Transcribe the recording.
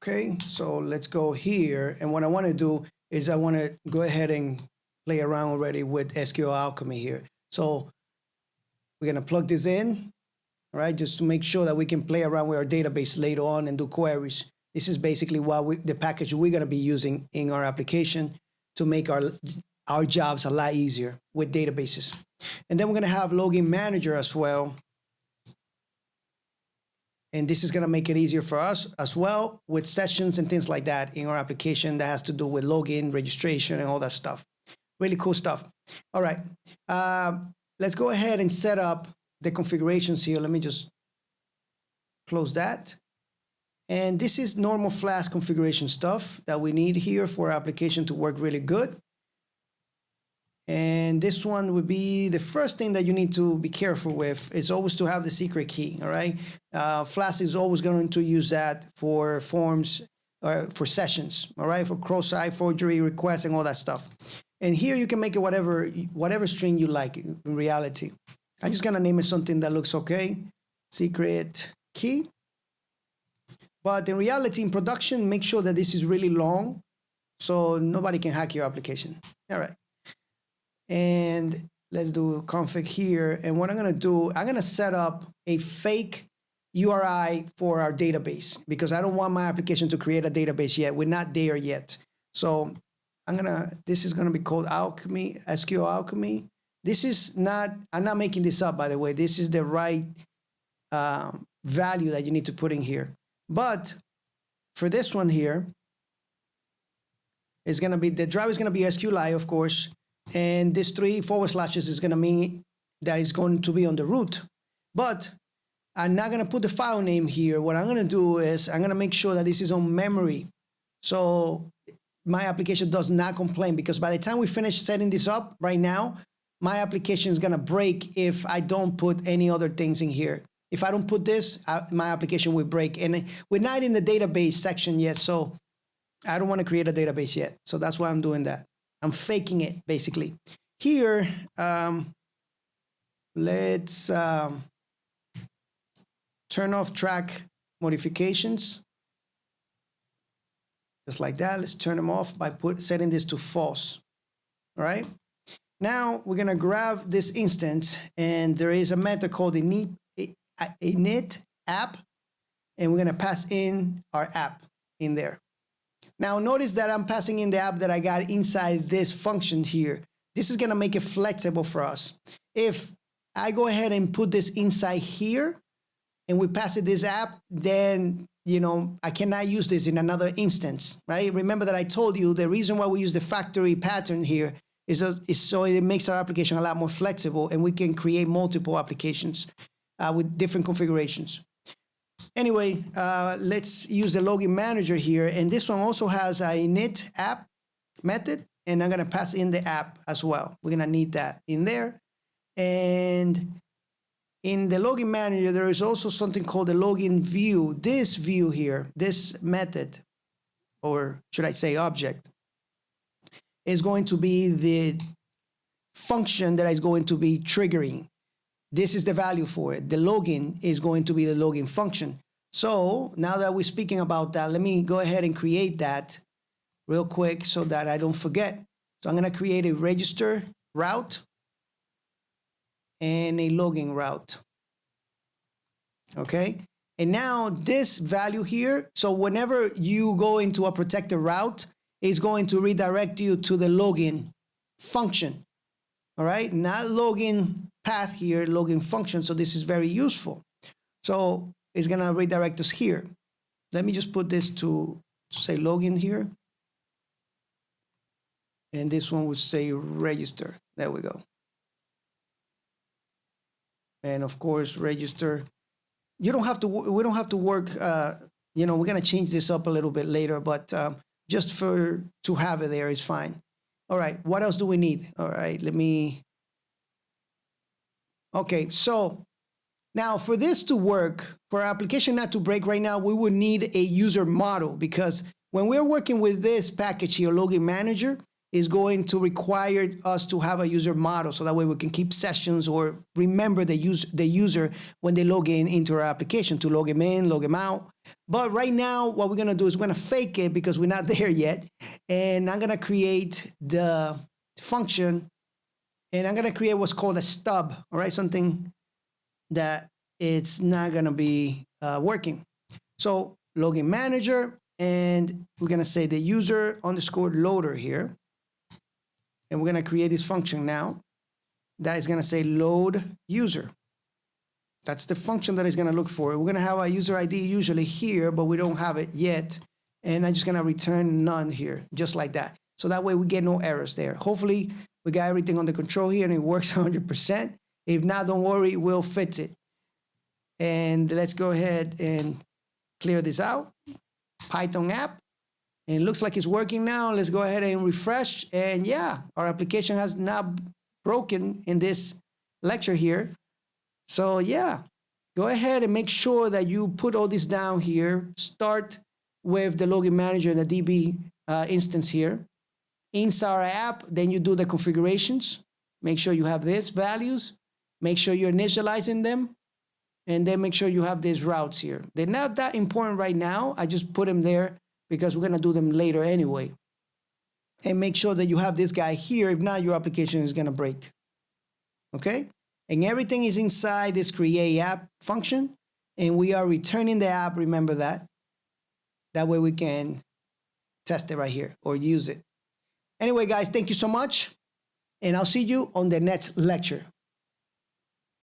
Okay, so let's go here. And what I want to do is I want to go ahead and play around already with SQL Alchemy here. So we're going to plug this in, all right, just to make sure that we can play around with our database later on and do queries. This is basically what the package we're going to be using in our application to make our jobs a lot easier with databases. And then we're going to have Login Manager as well. And this is going to make it easier for us as well with sessions and things like that in our application that has to do with login, registration, and all that stuff. Really cool stuff. All right. Let's go ahead and set up the configurations here. Let me just close that. And this is normal Flask configuration stuff that we need here for our application to work really good. And this one would be the first thing that you need to be careful with is always to have the secret key, all right? Flask is always going to use that for forms or for sessions, all right? For cross-site, forgery, requests, and all that stuff. And here you can make it whatever string you like in reality. I'm just going to name it something that looks okay, secret key. But in reality, in production, make sure that this is really long so nobody can hack your application. All right. And let's do config here. And what I'm going to do, I'm going to set up a fake URI for our database because I don't want my application to create a database yet. We're not there yet. So this is going to be called Alchemy, SQL Alchemy. This is not, I'm not making this up, by the way. This is the right value that you need to put in here. But for this one here, it's going to be, the driver is going to be SQLite, of course. And this 3 / is going to mean that it's going to be on the root. But I'm not going to put the file name here. What I'm going to do is I'm going to make sure that this is on memory. So my application does not complain because by the time we finish setting this up right now, my application is going to break if I don't put any other things in here. If I don't put this, my application will break. And we're not in the database section yet, so I don't want to create a database yet. So that's why I'm doing that. I'm faking it, basically. Here, let's turn off track modifications. Just like that. Let's turn them off by setting this to false. All right. Now, we're going to grab this instance, and there is a method called init app, and we're going to pass in our app in there. Now, notice that I'm passing in the app that I got inside this function here. This is going to make it flexible for us. If I go ahead and put this inside here and we pass it this app, then, I cannot use this in another instance, right? Remember that I told you the reason why we use the factory pattern here is so it makes our application a lot more flexible and we can create multiple applications with different configurations. Anyway, let's use the login manager here. And this one also has a init app method. And I'm going to pass in the app as well. We're going to need that in there. And in the login manager, there is also something called the login view. This view here, this method, or should I say object, is going to be the function that is going to be triggering. This is the value for it. The login is going to be the login function. So now that we're speaking about that, let me go ahead and create that real quick so that I don't forget. So I'm going to create a register route and a login route. Okay. And now this value here, so whenever you go into a protected route, it's going to redirect you to the login function. All right. Not login path here, login function. So this is very useful. So it's going to redirect us here. Let me just put this to say login here. And this one would say register. There we go. And of course, register. You don't have to, we don't have to work, we're going to change this up a little bit later, but just to have it there is fine. All right. What else do we need? All right. Okay, so now for this to work, for our application not to break right now, we would need a user model because when we're working with this package here, Login Manager, is going to require us to have a user model, so that way we can keep sessions or remember the user when they log in into our application to log them in, log them out. But right now, what we're gonna do is we're gonna fake it because we're not there yet. And I'm gonna create the function, and I'm gonna create what's called a stub, all right? Something that it's not gonna be working. So login manager, and we're gonna say the user underscore loader here. And we're gonna create this function now that is gonna say load user. That's the function that is gonna look for. We're gonna have a user ID usually here, but we don't have it yet. And I'm just gonna return none here, just like that. So that way we get no errors there. Hopefully we got everything under control here and it works 100%. If not, don't worry, we'll fix it. And let's go ahead and clear this out. Python app. And it looks like it's working now. Let's go ahead and refresh. And yeah, our application has not broken in this lecture here. So yeah, go ahead and make sure that you put all this down here. Start with the login manager and the DB instance here. Inside our app, then you do the configurations. Make sure you have these values. Make sure you're initializing them. And then make sure you have these routes here. They're not that important right now. I just put them there because we're gonna do them later anyway. And make sure that you have this guy here. If not, your application is gonna break. Okay? And everything is inside this create app function. And we are returning the app, remember that. That way we can test it right here or use it. Anyway, guys, thank you so much. And I'll see you on the next lecture.